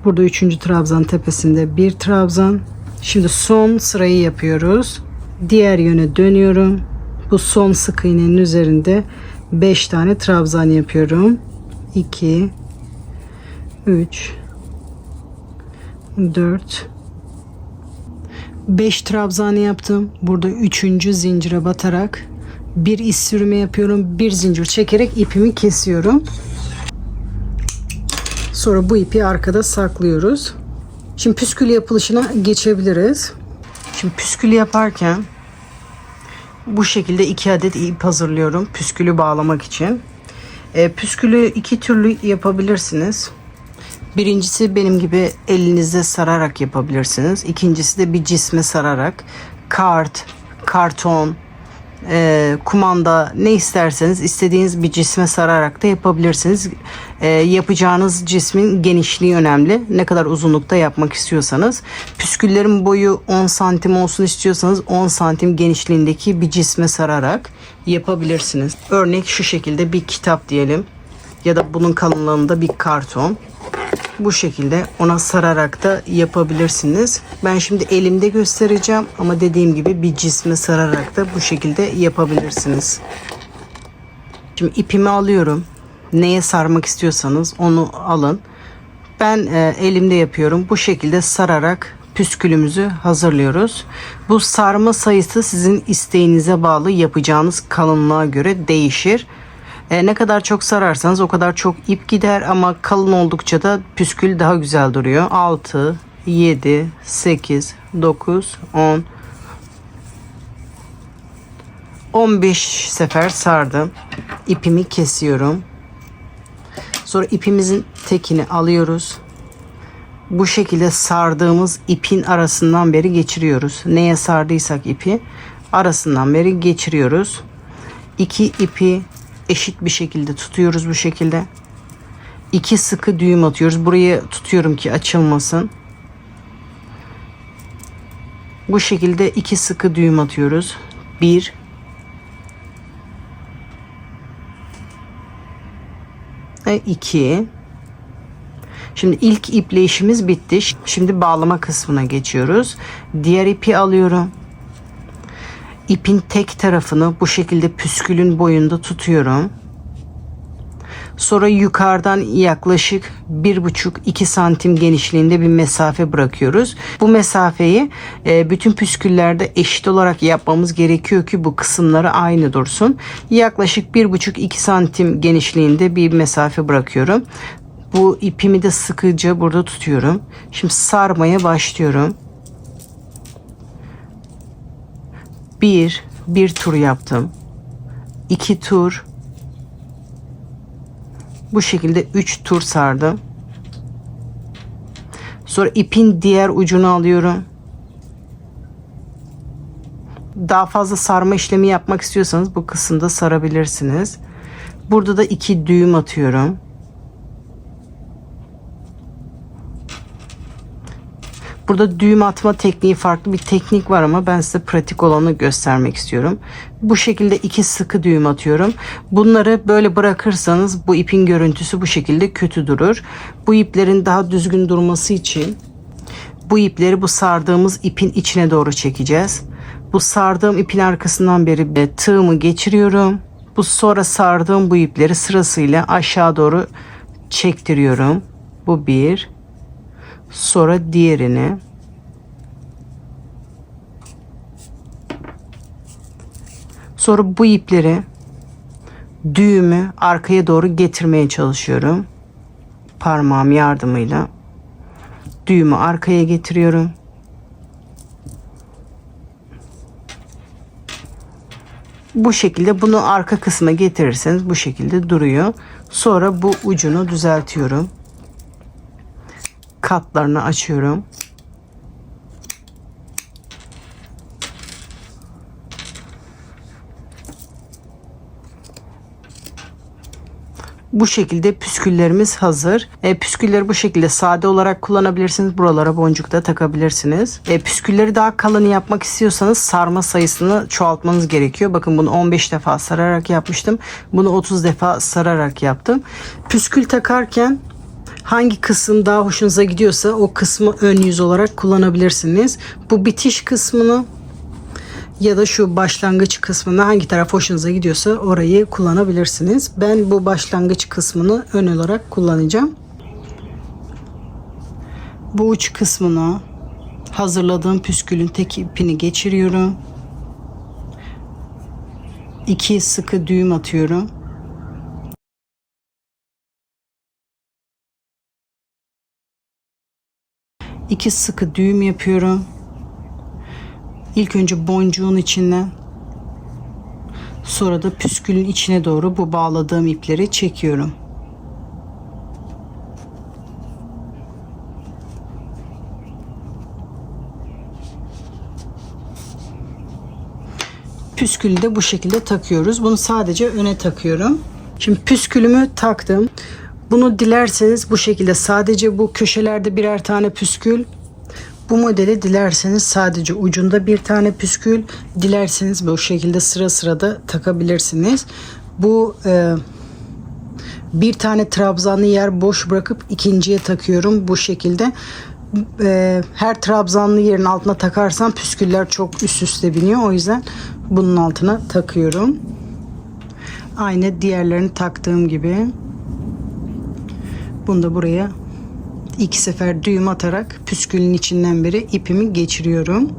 Burada üçüncü trabzan tepesinde bir trabzan. Şimdi son sırayı yapıyoruz. Diğer yöne dönüyorum. Bu son sık iğnenin üzerinde 5 tane trabzan yapıyorum. 2 3 4 5 trabzan yaptım. Burada üçüncü zincire batarak bir iz sürme yapıyorum. Bir zincir çekerek ipimi kesiyorum. Sonra bu ipi arkada saklıyoruz. Şimdi püskül yapılışına geçebiliriz. Şimdi püskül yaparken bu şekilde 2 adet ip hazırlıyorum püskülü bağlamak için. Püskülü 2 türlü yapabilirsiniz. Birincisi benim gibi elinizde sararak yapabilirsiniz. İkincisi de bir cisme sararak kart, karton, kumanda ne isterseniz istediğiniz bir cisme sararak da yapabilirsiniz. Yapacağınız cismin genişliği önemli. Ne kadar uzunlukta yapmak istiyorsanız. Püsküllerin boyu 10 santim olsun istiyorsanız 10 santim genişliğindeki bir cisme sararak yapabilirsiniz. Örnek şu şekilde bir kitap diyelim ya da bunun kalınlığında bir karton. Bu şekilde ona sararak da yapabilirsiniz. Ben şimdi elimde göstereceğim ama dediğim gibi bir cisme sararak da bu şekilde yapabilirsiniz. Şimdi ipimi alıyorum. Neye sarmak istiyorsanız onu alın. Ben elimde yapıyorum. Bu şekilde sararak püskülümüzü hazırlıyoruz. Bu sarma sayısı sizin isteğinize bağlı, yapacağınız kalınlığa göre değişir. Ne kadar çok sararsanız o kadar çok ip gider ama kalın oldukça da püskül daha güzel duruyor. 6, 7, 8, 9, 10, 15 sefer sardım. İpimi kesiyorum. Sonra ipimizin tekini alıyoruz. Bu şekilde sardığımız ipin arasından beri geçiriyoruz. Neye sardıysak ipi arasından beri geçiriyoruz. 2 ipi eşit bir şekilde tutuyoruz bu şekilde. 2 sıkı düğüm atıyoruz. Burayı tutuyorum ki açılmasın. Bu şekilde 2 sıkı düğüm atıyoruz. 1 ve 2. Şimdi ilk iple işimiz bitti. Şimdi bağlama kısmına geçiyoruz. Diğer ipi alıyorum. İpin tek tarafını bu şekilde püskülün boyunda tutuyorum. Sonra yukarıdan yaklaşık 1,5-2 santim genişliğinde bir mesafe bırakıyoruz. Bu mesafeyi bütün püsküllerde eşit olarak yapmamız gerekiyor ki bu kısımları aynı dursun. Yaklaşık 1,5-2 santim genişliğinde bir mesafe bırakıyorum. Bu ipimi de sıkıca burada tutuyorum. Şimdi sarmaya başlıyorum. Bir tur yaptım. 2 tur. Bu şekilde 3 tur sardım. Sonra ipin diğer ucunu alıyorum. Daha fazla sarma işlemi yapmak istiyorsanız bu kısımda sarabilirsiniz. Burada da 2 düğüm atıyorum. Burada düğüm atma tekniği farklı bir teknik var ama ben size pratik olanı göstermek istiyorum. Bu şekilde 2 sıkı düğüm atıyorum. Bunları böyle bırakırsanız bu ipin görüntüsü bu şekilde kötü durur. Bu iplerin daha düzgün durması için bu ipleri bu sardığımız ipin içine doğru çekeceğiz. Bu sardığım ipin arkasından beri tığımı geçiriyorum. Bu sonra sardığım bu ipleri sırasıyla aşağı doğru çektiriyorum. Bu bir. Sonra diğerini. Sonra bu ipleri düğümü arkaya doğru getirmeye çalışıyorum. Parmağım yardımıyla düğümü arkaya getiriyorum. Bu şekilde bunu arka kısma getirirseniz bu şekilde duruyor. Sonra bu ucunu düzeltiyorum. Katlarını açıyorum. Bu şekilde püsküllerimiz hazır. Püskülleri bu şekilde sade olarak kullanabilirsiniz. Buralara boncuk da takabilirsiniz. Püskülleri daha kalın yapmak istiyorsanız sarma sayısını çoğaltmanız gerekiyor. Bakın bunu 15 defa sararak yapmıştım. Bunu 30 defa sararak yaptım. Püskül takarken hangi kısım daha hoşunuza gidiyorsa o kısmı ön yüz olarak kullanabilirsiniz. Bu bitiş kısmını ya da şu başlangıç kısmında hangi taraf hoşunuza gidiyorsa orayı kullanabilirsiniz. Ben bu başlangıç kısmını ön olarak kullanacağım. Bu uç kısmına hazırladığım püskülün tek ipini geçiriyorum. 2 sıkı düğüm atıyorum. İki sıkı düğüm yapıyorum. İlk önce boncuğun içinden, sonra da püskülün içine doğru bu bağladığım ipleri çekiyorum. Püskülü de bu şekilde takıyoruz. Bunu sadece öne takıyorum. Şimdi püskülümü taktım. Bunu dilerseniz bu şekilde sadece bu köşelerde birer tane püskül. Bu modeli dilerseniz sadece ucunda bir tane püskül, dilerseniz bu şekilde sıra sıra da takabilirsiniz. Bu bir tane trabzanlı yer boş bırakıp ikinciye takıyorum bu şekilde. Her trabzanlı yerin altına takarsam püsküller çok üst üste biniyor. O yüzden bunun altına takıyorum. Aynı diğerlerini taktığım gibi. Bunu da buraya 2 sefer düğüm atarak püskülün içinden beri ipimi geçiriyorum.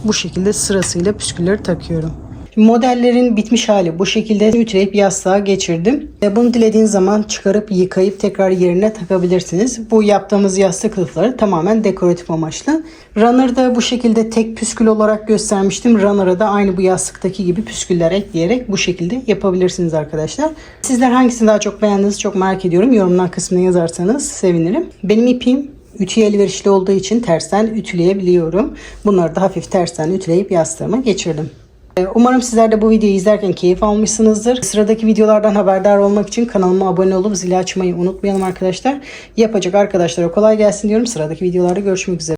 Bu şekilde sırasıyla püskülleri takıyorum. Modellerin bitmiş hali bu şekilde ütüleyip yastığa geçirdim. Bunu dilediğiniz zaman çıkarıp yıkayıp tekrar yerine takabilirsiniz. Bu yaptığımız yastık kılıfları tamamen dekoratif amaçlı. Runner'da bu şekilde tek püskül olarak göstermiştim. Runner'a da aynı bu yastıktaki gibi püsküller ekleyerek bu şekilde yapabilirsiniz arkadaşlar. Sizler hangisini daha çok beğendiniz çok merak ediyorum. Yorumlar kısmına yazarsanız sevinirim. Benim ipim ütüye elverişli olduğu için tersten ütüleyebiliyorum. Bunları da hafif tersten ütüleyip yastığıma geçirdim. Umarım sizler de bu videoyu izlerken keyif almışsınızdır. Sıradaki videolardan haberdar olmak için kanalıma abone olup zili açmayı unutmayalım arkadaşlar. Yapacak arkadaşlara kolay gelsin diyorum. Sıradaki videolarda görüşmek üzere.